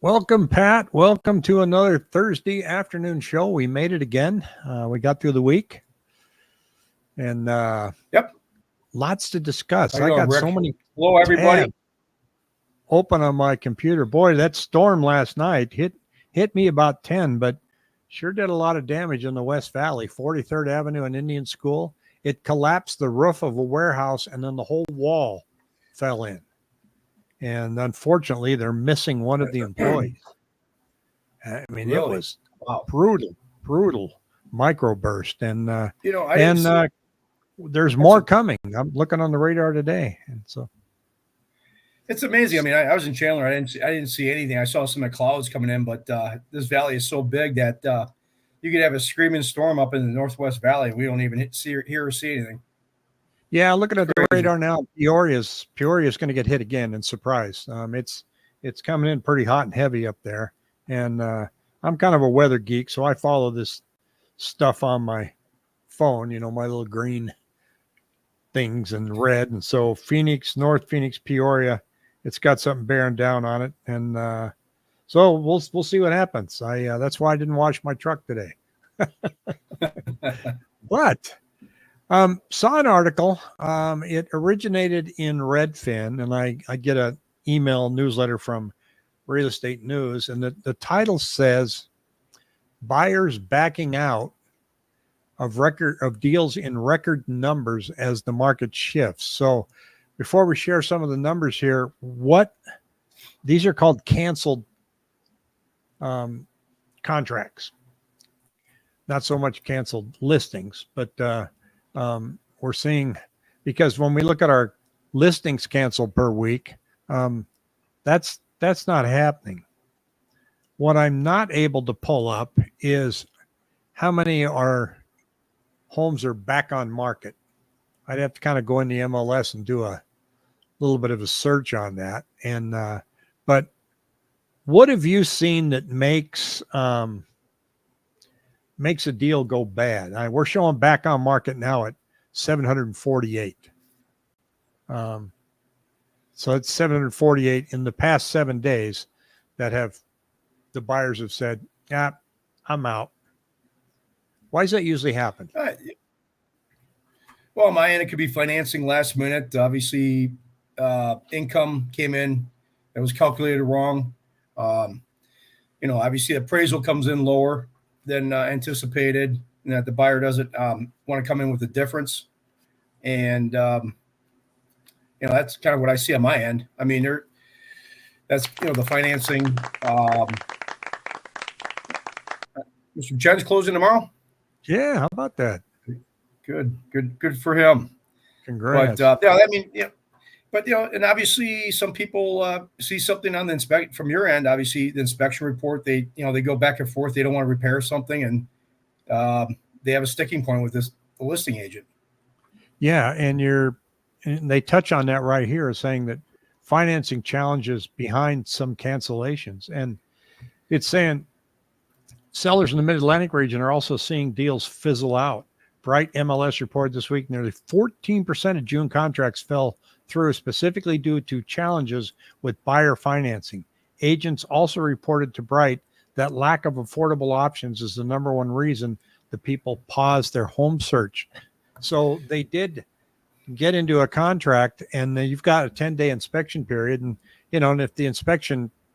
Welcome, Pat. Welcome to another Thursday afternoon show. We made it again. We got through the week and Yep. lots to discuss. How you I doing, got so Rick? many Hello, tabs everybody. open on my computer. Boy, that storm last night hit me about 10, but sure did a lot of damage in the West Valley, 43rd Avenue and Indian School. It collapsed the roof of a warehouse and then the whole wall fell in. And unfortunately, they're missing one of the employees. I mean, it Really? was Wow. brutal microburst, and I didn't and see. there's That's more a, coming. I'm looking on the radar today, and so it's amazing. I mean, I was in Chandler. I didn't see anything. I saw some of the clouds coming in, but this valley is so big that you could have a screaming storm up in the Northwest Valley. We don't even hear or see anything. yeah, looking at the Crazy. radar now, Peoria's going to get hit again in surprise. It's coming in pretty hot and heavy up there, and I'm kind of a weather geek, so I follow this stuff on my phone. You know, my little green things and red, and so Phoenix, North Phoenix, Peoria, it's got something bearing down on it, and so we'll see what happens. I That's why I didn't wash my truck today. But saw an article. It originated in Redfin, and I get a email newsletter from Real Estate News, and the title says buyers backing out of deals in record numbers as the market shifts. So before we share some of the numbers here, what these are called canceled contracts, not so much canceled listings, but we're seeing, because when we look at our listings canceled per week, that's not happening. What I'm not able to pull up is how many homes are back on market. I'd have to kind of go in the MLS and do a little bit of a search on that. And but what have you seen that makes a deal go bad? We're showing back on market now at 748. So it's 748 in the past 7 days that the buyers have said, "Yeah, I'm out." Why does that usually happen? Well, on my end, it could be financing last minute. Obviously, income came in that was calculated wrong. Um, obviously, appraisal comes in lower than anticipated, and that the buyer doesn't want to come in with a difference. And that's kind of what I see on my end. I mean, that's the financing. Mr. Chen's closing tomorrow. Yeah, how about that? Good for him. But Congrats. yeah, I mean, yeah. But and obviously, some people see something on the inspect from your end. Obviously, the inspection report, they go back and forth. They don't want to repair something, and they have a sticking point with the listing agent. Yeah, and they touch on that right here, saying that financing challenges behind some cancellations, and it's saying sellers in the Mid-Atlantic region are also seeing deals fizzle out. Bright MLS reported this week nearly 14% of June contracts fell through, specifically due to challenges with buyer financing. Agents also reported to Bright that lack of affordable options is the number one reason the people pause their home search. So they did get into a contract, and you've got a 10-day inspection period, and and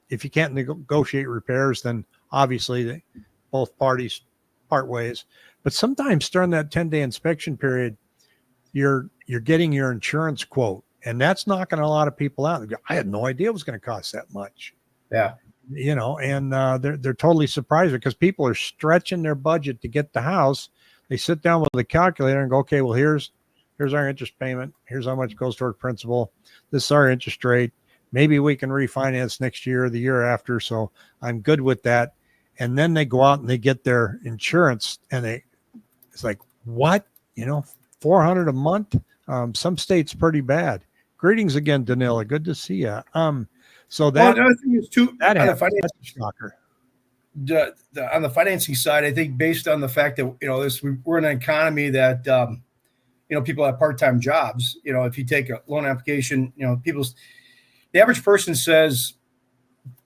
if you can't negotiate repairs, then obviously both parties part ways. But sometimes during that 10-day inspection period, you're getting your insurance quote, and that's knocking a lot of people out. I had no idea it was going to cost that much. Yeah. And they're totally surprised because people are stretching their budget to get the house. They sit down with a calculator and go, okay, well, here's our interest payment. Here's how much goes toward principal. This is our interest rate. Maybe we can refinance next year or the year after. So I'm good with that. And then they go out and they get their insurance, and it's like, what? $400 a month. Some states pretty bad. Greetings again, Danila. Good to see you. So that Another thing is too that on the happens. That's financing a shocker. on the financing side. I think based on the fact that we're in an economy that people have part-time jobs. If you take a loan application, the average person says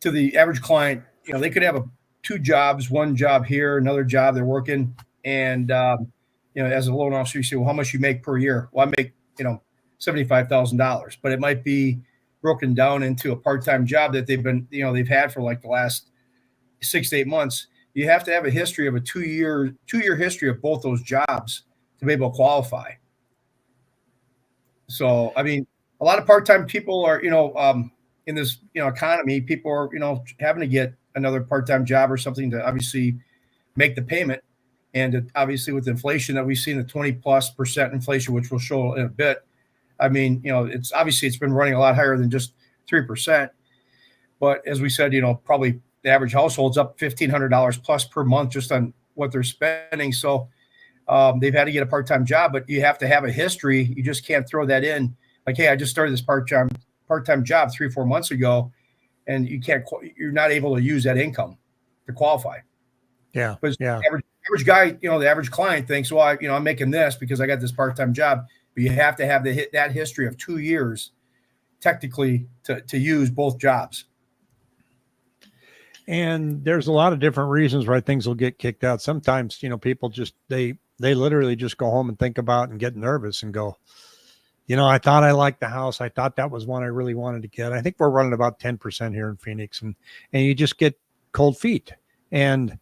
to the average client, they could have two jobs, one job here, another job they're working, and as a loan officer, you say, well, how much you make per year? Well, I make $75,000, but it might be broken down into a part-time job that they've had for like the last 6 to 8 months. You have to have a history of a two-year history of both those jobs to be able to qualify. So, I mean, a lot of part-time people are, in this, economy, people are, having to get another part-time job or something to obviously make the payment. And obviously with inflation that we've seen, the 20+% inflation, which we'll show in a bit. I mean, it's been running a lot higher than just 3%. But as we said, probably the average household's up $1,500 plus per month just on what they're spending. So they've had to get a part-time job, but you have to have a history. You just can't throw that in like, hey, I just started this part-time job 3-4 months ago, and you're not able to use that income to qualify. Yeah. But yeah. Average guy, the average client thinks, well, I'm making this because I got this part-time job, but you have to have that history of 2 years technically to use both jobs. And there's a lot of different reasons why things will get kicked out. Sometimes, people just, they literally just go home and think about and get nervous and go, I thought I liked the house. I thought that was one I really wanted to get. I think we're running about 10% here in Phoenix, and you just get cold feet. And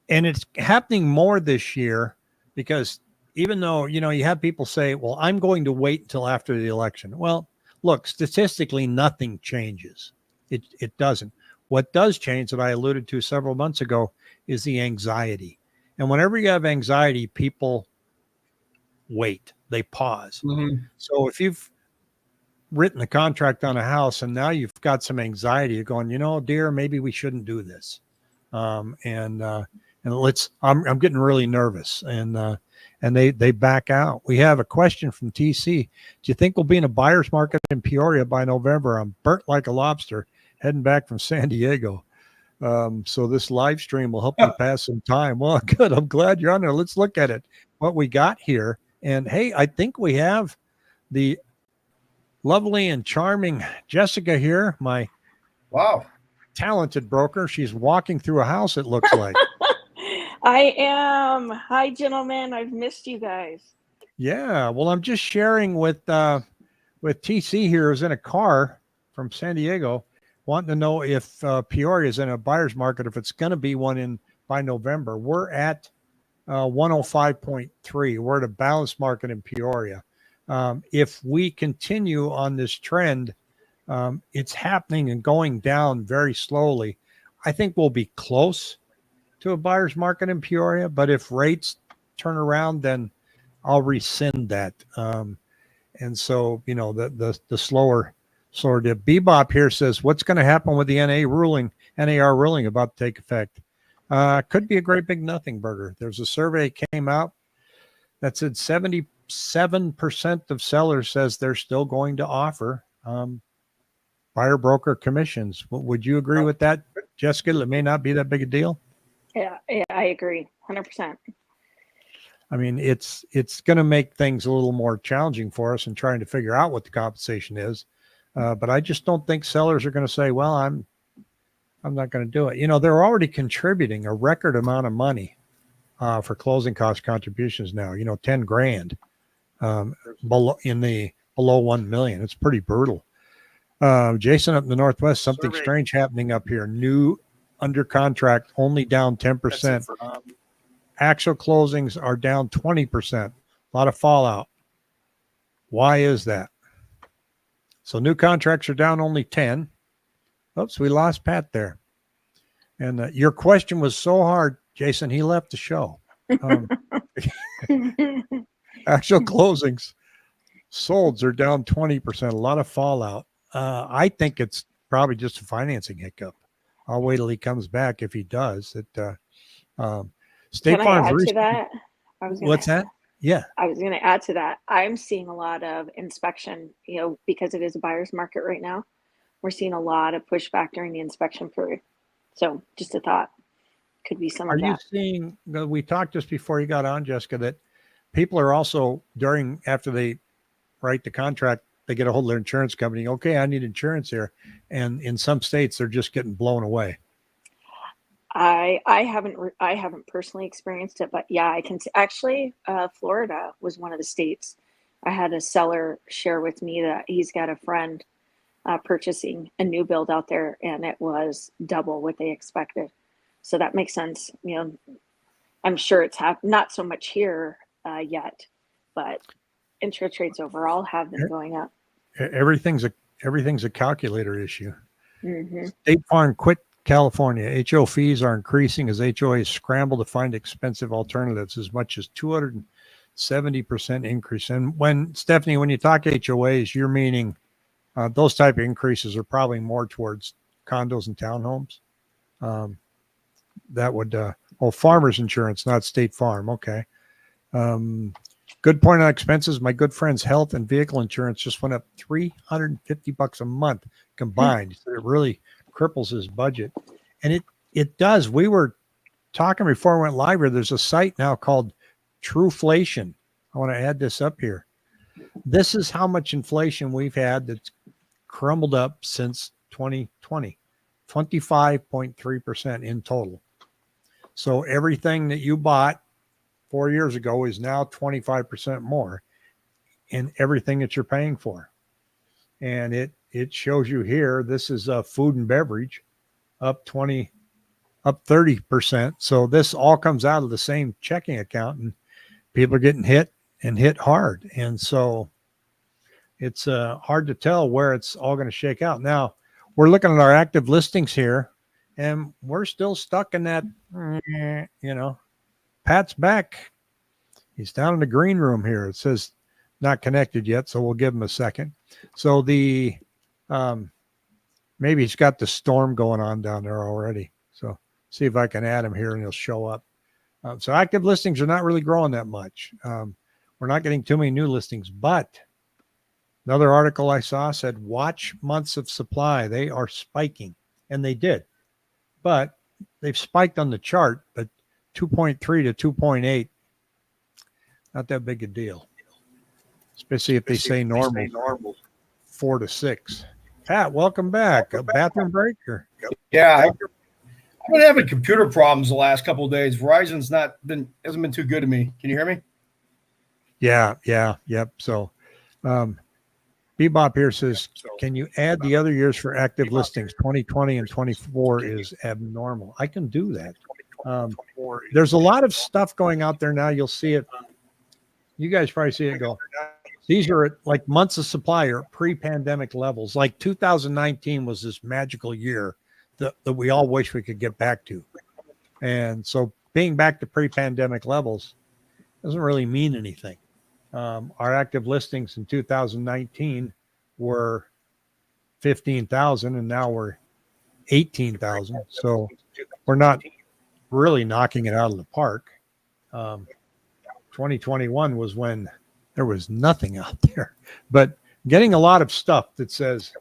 it's happening more this year because even though, you have people say, well, I'm going to wait until after the election. Well, look, statistically, nothing changes. It doesn't. What does change, that I alluded to several months ago, is the anxiety. And whenever you have anxiety, people wait, they pause. Mm-hmm. So if you've written a contract on a house and now you've got some anxiety, you're going, dear, maybe we shouldn't do this. And I'm getting really nervous, and they back out. We have a question from TC. Do you think we'll be in a buyer's market in Peoria by November? I'm burnt like a lobster heading back from San Diego. So this live stream will help you pass some time. Well, good. I'm glad you're on there. Let's look at it, what we got here. And hey, I think we have the lovely and charming Jessica here, my talented broker. She's walking through a house, it looks like. I am. Hi, gentlemen. I've missed you guys. Yeah. Well, I'm just sharing with TC here, who's in a car from San Diego, wanting to know if Peoria is in a buyer's market, if it's going to be one by November. We're at 105.3. We're at a balanced market in Peoria. If we continue on this trend, it's happening and going down very slowly. I think we'll be close to a buyer's market in Peoria, but if rates turn around, then I'll rescind that. And so, the slower dip. Bebop here says, what's going to happen with the NAR ruling about to take effect? Could be a great big nothing burger. There's a survey came out that said 77% of sellers says they're still going to offer buyer broker commissions. Would you agree with that, Jessica? It may not be that big a deal. Yeah, I agree 100%. I mean, it's going to make things a little more challenging for us in trying to figure out what the compensation is. But I just don't think sellers are going to say, well, I'm not going to do it. They're already contributing a record amount of money for closing cost contributions now, $10,000 below 1 million. It's pretty brutal. Jason up in the Northwest, something strange happening up here. New under contract only down 10%. Actual closings are down 20%. A lot of fallout. Why is that? So new contracts are down only 10. Oops, we lost Pat there. And your question was so hard, Jason, he left the show. Actual closings, solds are down 20%. A lot of fallout. I think it's probably just a financing hiccup. I'll wait till he comes back. If he does, State Can Farm's I add to that? What's that? Yeah. I was going to add to that. I'm seeing a lot of inspection, because it is a buyer's market right now. We're seeing a lot of pushback during the inspection period. So just a thought, could be some of that. Are you seeing, we talked just before you got on, Jessica, that people are also after they write the contract, they get a hold of their insurance company. Okay, I need insurance here. And in some states, they're just getting blown away. I haven't personally experienced it, but yeah, I can see. Actually, Florida was one of the states. I had a seller share with me that he's got a friend purchasing a new build out there, and it was double what they expected. So that makes sense. You know, I'm sure it's not so much here yet, but interest rates overall have been going up. Everything's a calculator issue. Mm-hmm. State Farm quit California. HO fees are increasing as HOAs scramble to find expensive alternatives, as much as 270% increase. And when Stephanie, when you talk HOAs, you're meaning those type of increases are probably more towards condos and townhomes. That would farmers insurance, not State Farm. Okay. Good point on expenses. My good friend's health and vehicle insurance just went up $350 a month combined. So it really cripples his budget. And it does. We were talking before we went live here. There's a site now called Trueflation. I want to add this up here. This is how much inflation we've had that's crumbled up since 2020, 25.3% in total. So everything that you bought 4 years ago is now 25% more in everything that you're paying for. And it shows you here, this is food and beverage up 30%. So this all comes out of the same checking account, and people are getting hit and hit hard. And so it's hard to tell where it's all going to shake out. Now we're looking at our active listings here, and we're still stuck in that, Pat's back. He's down in the green room here. It says not connected yet, so we'll give him a second. So the maybe he's got the storm going on down there already. So see if I can add him here and he'll show up. So active listings are not really growing that much. We're not getting too many new listings, but another article I saw said watch months of supply. They are spiking, and they did, but they've spiked on the chart, but 2.3 to 2.8. Not that big a deal, especially if they say normal 4 to 6. Pat, welcome back. A bathroom break? Or? Yeah, I've been having computer problems the last couple of days. Verizon's hasn't been too good to me. Can you hear me? Yep. So, Bebop here says, can you add the other years for active listings? 2020 and 24 is abnormal. I can do that. There's a lot of stuff going out there now. You'll see it. You guys probably see it go. These are at like months of supply or pre-pandemic levels. Like 2019 was this magical year that we all wish we could get back to. And so being back to pre-pandemic levels doesn't really mean anything. Our active listings in 2019 were 15,000 and now we're 18,000. So we're not really knocking it out of the park. 2021 was when there was nothing out there, but getting a lot of stuff that says,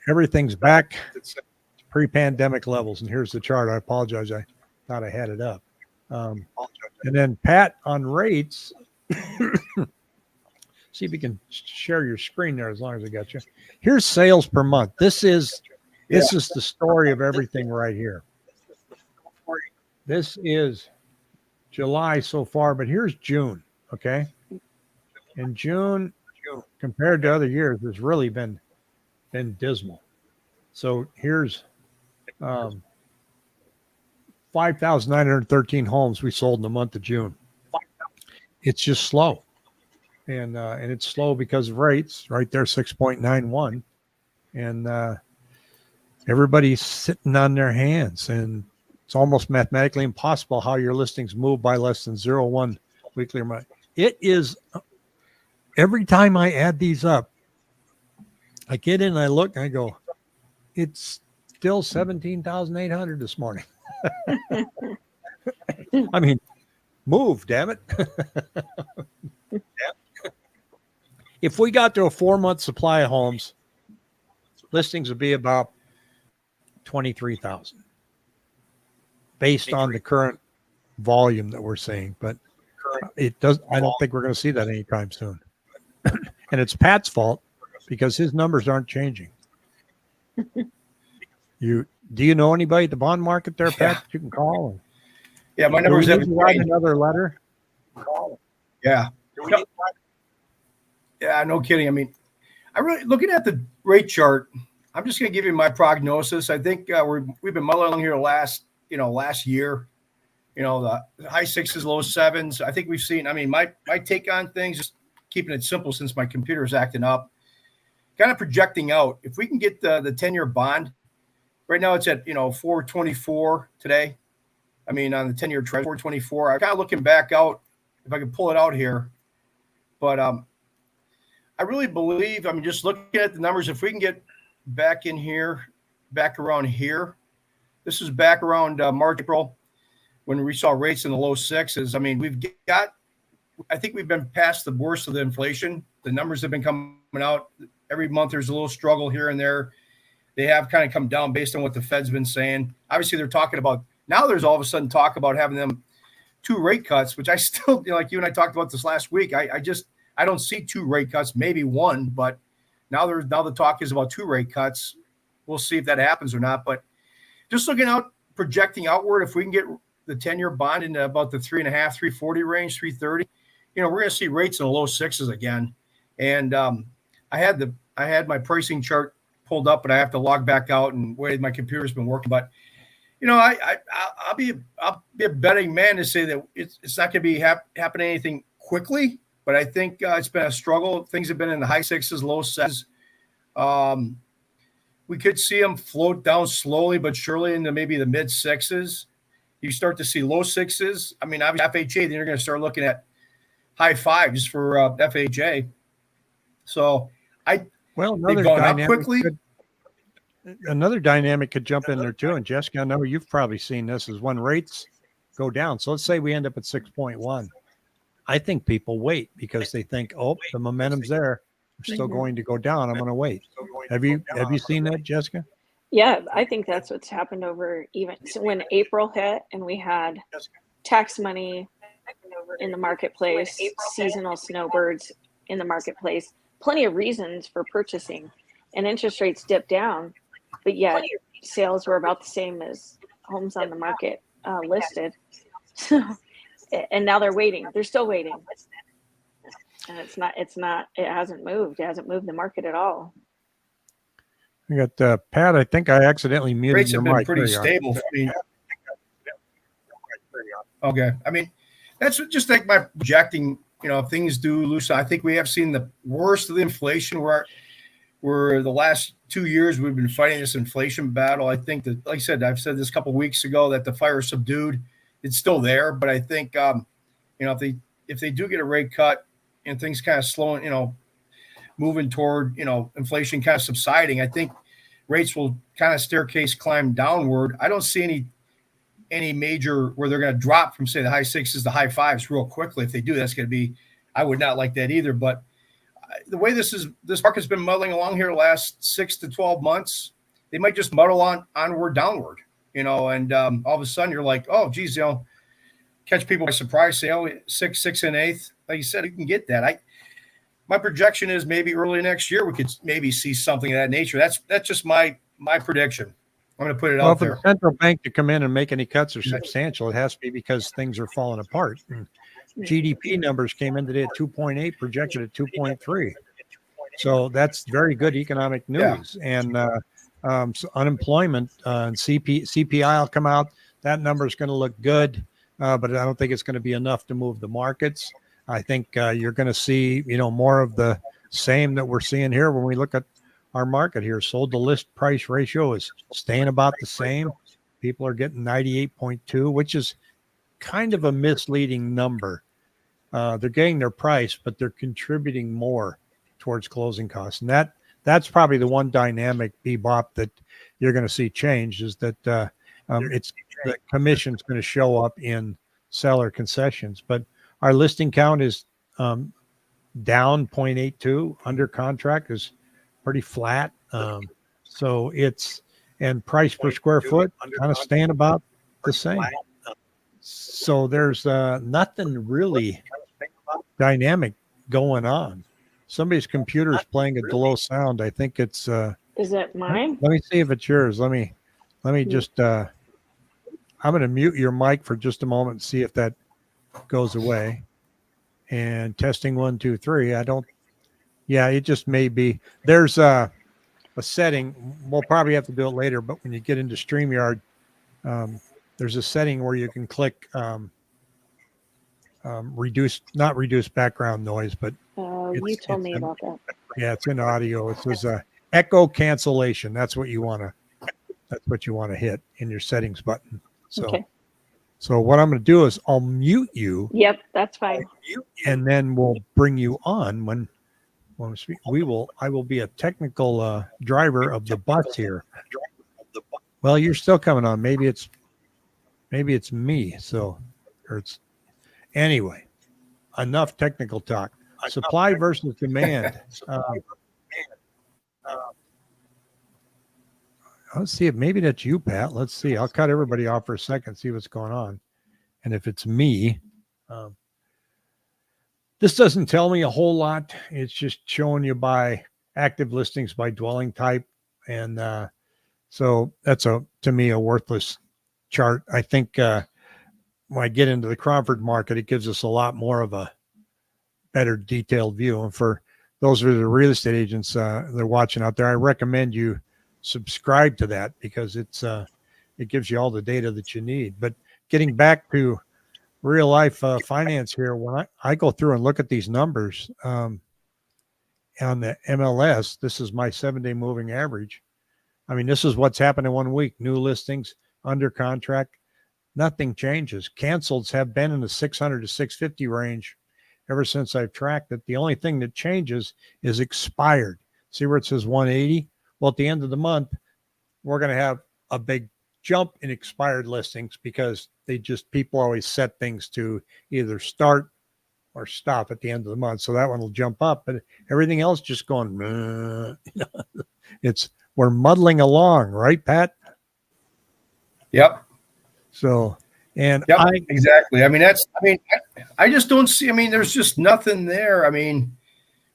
everything's back to pre-pandemic levels. And here's the chart. I apologize. I thought I had it up. And then Pat on rates, see if you can share your screen there as long as I got you. Here's sales per month. This is the story of everything right here. This is July so far, but here's June. Okay. And June compared to other years has really been dismal. So here's 5,913 homes we sold in the month of June. It's just slow. And it's slow because of rates right there, 6.91. And everybody's sitting on their hands, and it's almost mathematically impossible how your listings move by less than 0.1 weekly or monthly. It is, every time I add these up, I get in and I look and I go, it's still 17,800 this morning. I mean, move, damn it. If we got to a 4-month supply of homes, listings would be about 23,000 based on the current volume that we're seeing. But I don't think we're going to see that anytime soon. And it's Pat's fault because his numbers aren't changing. Do you know anybody at the bond market there, Pat, that you can call? Yeah, my Do we numbers need have to write another letter? Yeah. Yeah, no kidding. I mean, I really looking at the rate chart. I'm just going to give you my prognosis. I think we've been muddling along here last year. The high sixes, low sevens. I think we've seen. I mean, my take on things, just keeping it simple since my computer is acting up. Kind of projecting out. If we can get the 10-year bond, right now it's at 4.24 today. I mean, on the 10-year Treasury, 4.24. I'm kind of looking back out if I can pull it out here, but I really believe. I mean, just looking at the numbers, if we can get back in here, back around here. This is back around March, April, when we saw rates in the low sixes. I mean, I think we've been past the worst of the inflation. The numbers have been coming out. Every month there's a little struggle here and there. They have kind of come down based on what the Fed's been saying. Obviously, they're talking about now there's all of a sudden talk about having them 2 rate cuts, which I still, like you and I talked about this last week. I don't see 2 rate cuts, maybe 1, but now the talk is about 2 rate cuts. We'll see if that happens or not. But just looking out, projecting outward, if we can get the 10-year bond into about the 3.5, 340 range, 330, we're going to see rates in the low sixes again. And I had my pricing chart pulled up, but I have to log back out and wait. My computer's been working, but I'll be a betting man to say that it's not going to be happening anything quickly. But I think it's been a struggle. Things have been in the high sixes, low sevens. We could see them float down slowly but surely into maybe the mid sixes. You start to see low sixes. I mean, obviously FHA, then you're going to start looking at high fives for FHA. So another dynamic could jump in there too. And Jessica, I know you've probably seen this, is when rates go down. So let's say we end up at 6.1. I think people wait because they think, oh, the momentum's there. We're still going to go down. I'm going to wait. Have you seen that, Jessica? Yeah, I think that's what's happened over when April hit and we had tax money in the marketplace, seasonal snowbirds in the marketplace, plenty of reasons for purchasing, and interest rates dipped down, but yet sales were about the same as homes on the market listed. And now they're waiting. They're still waiting. And it hasn't moved. It hasn't moved the market at all. I got Pat. I think I accidentally muted rates your have been mic. pretty stable. Okay. I mean, that's just like my projecting, if things do loosen. I think we have seen the worst of the inflation where the last 2 years we've been fighting this inflation battle. I think that, like I said, I've said this a couple of weeks ago that the fire subdued. It's still there, but I think if they do get a rate cut and things kind of slowing, moving toward inflation kind of subsiding, I think rates will kind of staircase climb downward. I don't see any major where they're going to drop from, say, the high sixes to high fives real quickly. If they do, that's going to be, I would not like that either. But the way this market's been muddling along here the last 6 to 12 months, they might just muddle onward, downward. And all of a sudden you're like, oh, geez, catch people by surprise, say, oh, 6 1/8. Like you said, you can get that. My projection is maybe early next year we could maybe see something of that nature. That's just my prediction. I'm going to put it out there. For the central bank to come in and make any cuts are substantial, it has to be because things are falling apart. And GDP numbers came in today at 2.8, projected at 2.3. So that's very good economic news. Yeah. And so unemployment and CPI will come out. That number is going to look good, but I don't think it's going to be enough to move the markets. I think you're going to see, more of the same that we're seeing here when we look at our market here. Sold to list price ratio is staying about the same. People are getting 98.2, which is kind of a misleading number. They're getting their price, but they're contributing more towards closing costs. And that's probably the one dynamic, Bebop, that you're going to see change is that it's the commission's going to show up in seller concessions. But our listing count is down 0.82. Under contract is pretty flat. So and price per square foot kind of staying about the same. So there's nothing really dynamic going on. somebody's computer is playing a low sound. I think it's Is it mine? let me see if it's yours. Let me just I'm going to mute your mic for just a moment and see if that goes away. And testing 1, 2, 3. Yeah, it just may be. There's a setting. We'll probably have to do it later, but when you get into StreamYard, there's a setting where you can click not reduce background noise, but You told me about that. yeah, it's in audio. It says echo cancellation. That's what you want to hit in your settings button. So, Okay. so what I'm going to do is I'll mute you. Yep, that's fine. And then we'll bring you on when we speak. I will be a technical driver of the bus here. Well, you're still coming on. Maybe it's me. So, or it's anyway. Enough technical talk. Supply versus demand. Let's see if maybe that's you, Pat. Let's see. I'll cut everybody off for a second, see what's going on. And if it's me, this doesn't tell me a whole lot. It's just showing you by active listings by dwelling type. And so that's to me, a worthless chart. I think when I get into the Cromford market, it gives us a lot more of a better detailed view. And for those of the real estate agents they're watching out there, I recommend you subscribe to that because it gives you all the data that you need. But getting back to real life finance here, when I go through and look at these numbers on the MLS, this is my 7-day moving average. I mean, this is what's happened in 1 week. New listings, under contract, nothing changes. Cancels have been in the 600 to 650 range ever since I've tracked it. The only thing that changes is expired. See where it says 180? Well, at the end of the month, we're going to have a big jump in expired listings because people always set things to either start or stop at the end of the month. So that one will jump up, but everything else just going, we're muddling along, right, Pat? Yep. So, and yep, exactly. I mean, I just don't see, there's just nothing there. I mean,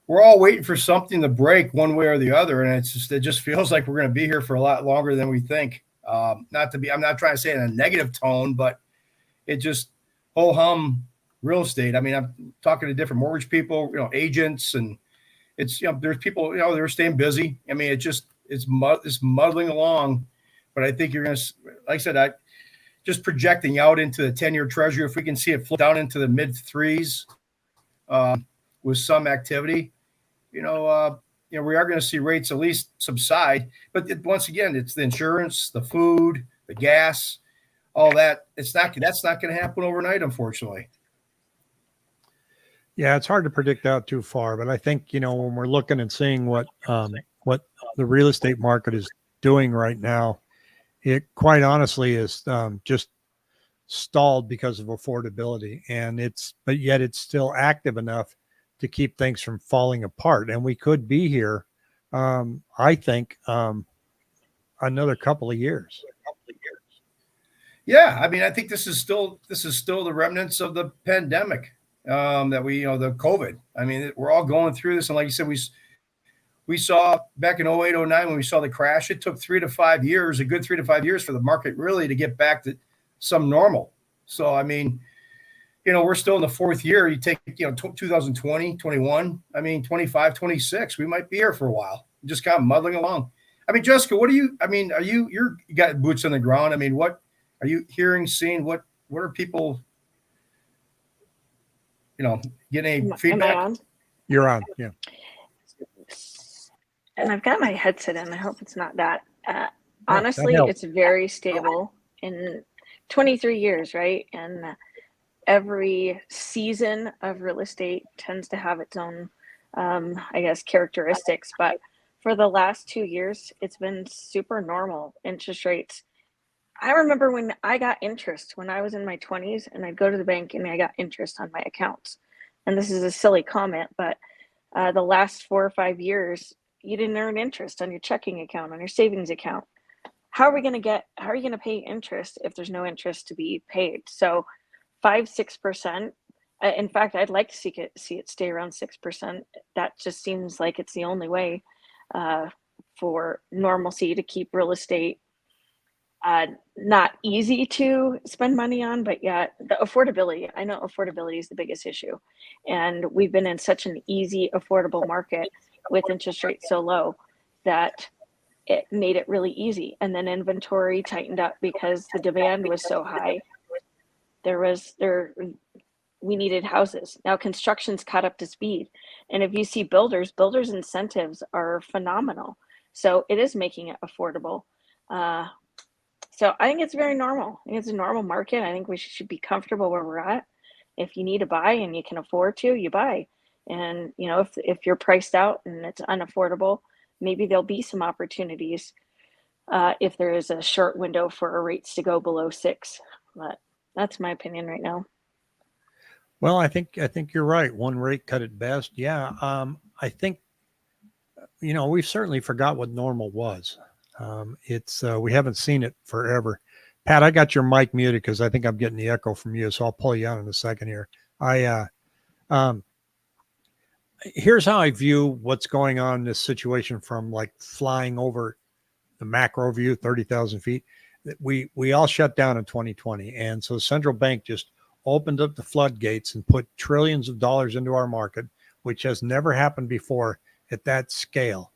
we're all waiting for something to break one way or the other. And it just feels like we're going to be here for a lot longer than we think. I'm not trying to say it in a negative tone, but it just ho-hum real estate. I mean, I'm talking to different mortgage people, agents, and it's, there's people, they're staying busy. I mean, it's muddling along, but I think you're going to, like I said, just projecting out into the 10-year treasury, if we can see it flip down into the mid threes with some activity, we are going to see rates at least subside. But once again, it's the insurance, the food, the gas, all that. That's not going to happen overnight, unfortunately. Yeah, it's hard to predict out too far, but I think, when we're looking and seeing what the real estate market is doing right now, it quite honestly is just stalled because of affordability, but yet it's still active enough to keep things from falling apart. And we could be here, I think, another couple of years. Yeah, I think this is still the remnants of the pandemic that the COVID. I mean, we're all going through this, and like you said, we saw back in 08, 09 when we saw the crash. It took 3 to 5 years, a good 3 to 5 years, for the market really to get back to some normal. So, I mean, we're still in the fourth year. You take, 2020, 21, 25, 26, we might be here for a while, just kind of muddling along. I mean, Jessica, you got boots on the ground. I mean, what are you hearing, seeing? What are people, getting any feedback? Am I on? You're on. Yeah. And I've got my headset in. I hope it's not that. Honestly, it's very stable in 23 years, right? And every season of real estate tends to have its own, characteristics. But for the last 2 years, it's been super normal interest rates. I remember when I got interest when I was in my 20s, and I'd go to the bank and I got interest on my accounts. And this is a silly comment, but the last 4 or 5 years, you didn't earn interest on your checking account, on your savings account. How are you going to pay interest if there's no interest to be paid? So 5-6% In fact, I'd like to see it stay around 6%. That just seems like it's the only way uh, for normalcy to keep real estate not easy to spend money on, but yet the affordability. I know affordability is the biggest issue, and we've been in such an easy, affordable market with interest rates so low that it made it really easy. And then inventory tightened up because the demand was so high. There we needed houses. Now construction's caught up to speed. And if you see builders incentives are phenomenal. So it is making it affordable. Uh, so I think it's very normal. I think it's a normal market. I think we should be comfortable where we're at. If you need to buy and you can afford to, you buy. And you know, if you're priced out and it's unaffordable, maybe there'll be some opportunities if there is a short window for rates to go below 6. But that's my opinion right now. Well, I think you're right. One rate cut at best. Yeah. I think, we've certainly forgot what normal was. It's we haven't seen it forever. Pat, I got your mic muted because I think I'm getting the echo from you, so I'll pull you out in a second here. Here's how I view what's going on in this situation from like flying over the macro view, 30,000 feet. We all shut down in 2020, and so the central bank just opened up the floodgates and put trillions of dollars into our market, which has never happened before at that scale.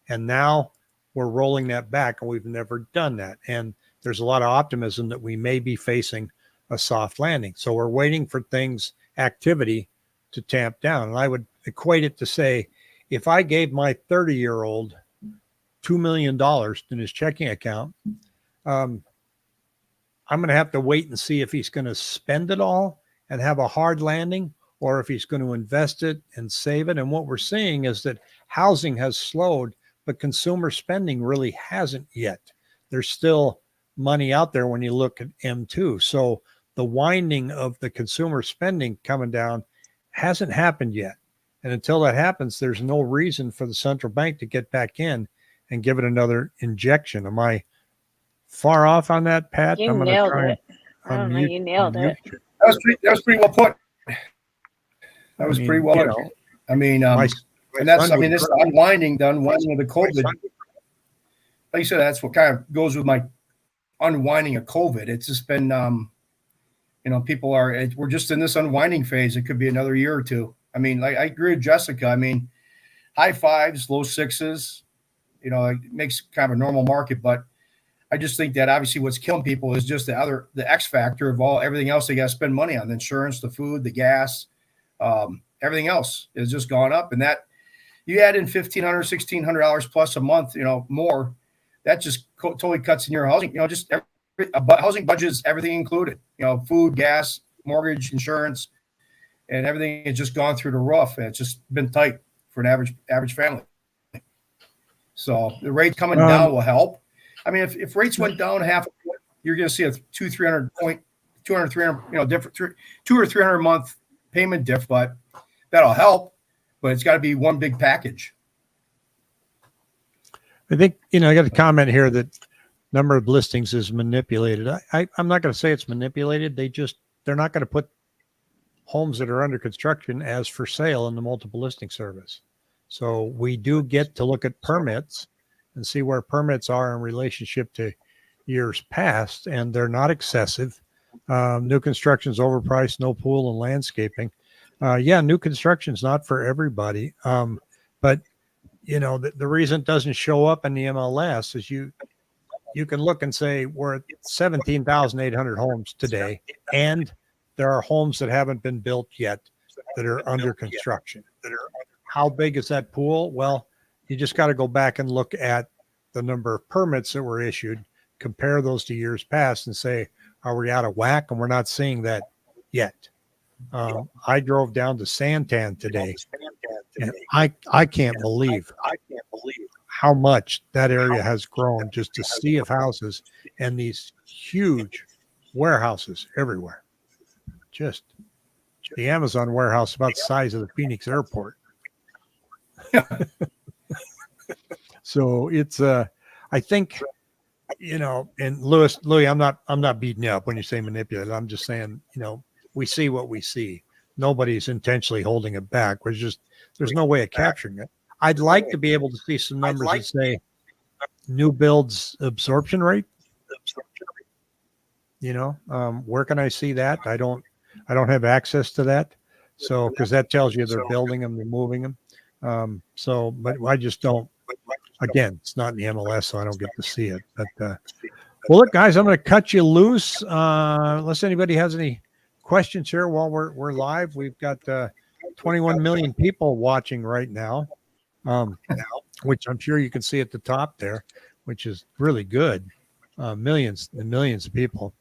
And now we're rolling that back, and we've never done that. And there's a lot of optimism that we may be facing a soft landing. So we're waiting for activity to tamp down. And I would equate it to say, if I gave my 30-year-old $2 million in his checking account, I'm going to have to wait and see if he's going to spend it all and have a hard landing, or if he's going to invest it and save it. And what we're seeing is that housing has slowed, but consumer spending really hasn't yet. There's still money out there when you look at M2. So the winding of the consumer spending coming down hasn't happened yet. And until that happens, there's no reason for the central bank to get back in and give it another injection. Am I far off on that, Pat? You I'm going to nailed try it. I don't know, you nailed it. That was pretty well put. That was pretty well put. I mean, and that's, I mean, this unwinding of the COVID. Like you said, that's what kind of goes with my unwinding of COVID. It's just been, we're just in this unwinding phase. It could be another year or two. I mean, like I agree with Jessica. I mean, high 5s, low 6s, it makes kind of a normal market, but I just think that obviously what's killing people is just the X factor of everything else they got to spend money on: the insurance, the food, the gas, everything else has just gone up. And that you add in $1,500, $1,600 plus a month, more, that just totally cuts in your housing. Just housing budget is everything included. Food, gas, mortgage, insurance, and everything has just gone through the roof. And it's just been tight for an average family. So the rate coming down will help. I mean, if rates went down half, you're going to see a 200, 300, different 200 or 300 month payment diff, but that'll help. But it's got to be one big package. I think, I got a comment here that number of listings is manipulated. I'm not going to say it's manipulated. They're not going to put homes that are under construction as for sale in the multiple listing service. So we do get to look at permits and see where permits are in relationship to years past, and they're not excessive. New construction is overpriced, no pool and landscaping. New construction is not for everybody. But the reason it doesn't show up in the MLS is you can look and say we're at 17,800 homes today, and there are homes that haven't been built yet that are under construction. How big is that pool? Well, you just got to go back and look at the number of permits that were issued, compare those to years past, and say, are we out of whack? And we're not seeing that yet. I drove down to Santan today, and I can't believe how much that area has grown. Just a sea of houses and these huge warehouses everywhere. Just the Amazon warehouse about the size of the Phoenix airport. So it's I think, and Louis, I'm not beating you up when you say manipulated. I'm just saying, we see what we see. nobody's intentionally holding it back. There's no way of capturing it. I'd like to be able to see some numbers that say new builds absorption rate. Where can I see that? I don't have access to that. So, because that tells you they're building them, they're moving them. But I just don't, again, it's not in the MLS, so I don't get to see it. But, well, look, guys, I'm going to cut you loose. Unless anybody has any questions here while we're live. We've got 21 million people watching right now, which I'm sure you can see at the top there, which is really good. Millions and millions of people.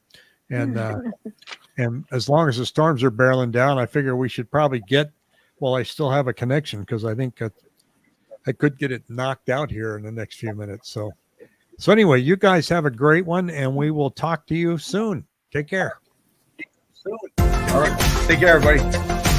And as long as the storms are barreling down, I figure we should probably I still have a connection, because I think I could get it knocked out here in the next few minutes. So anyway, you guys have a great one, and we will talk to you soon. Take care. All right. Take care, everybody.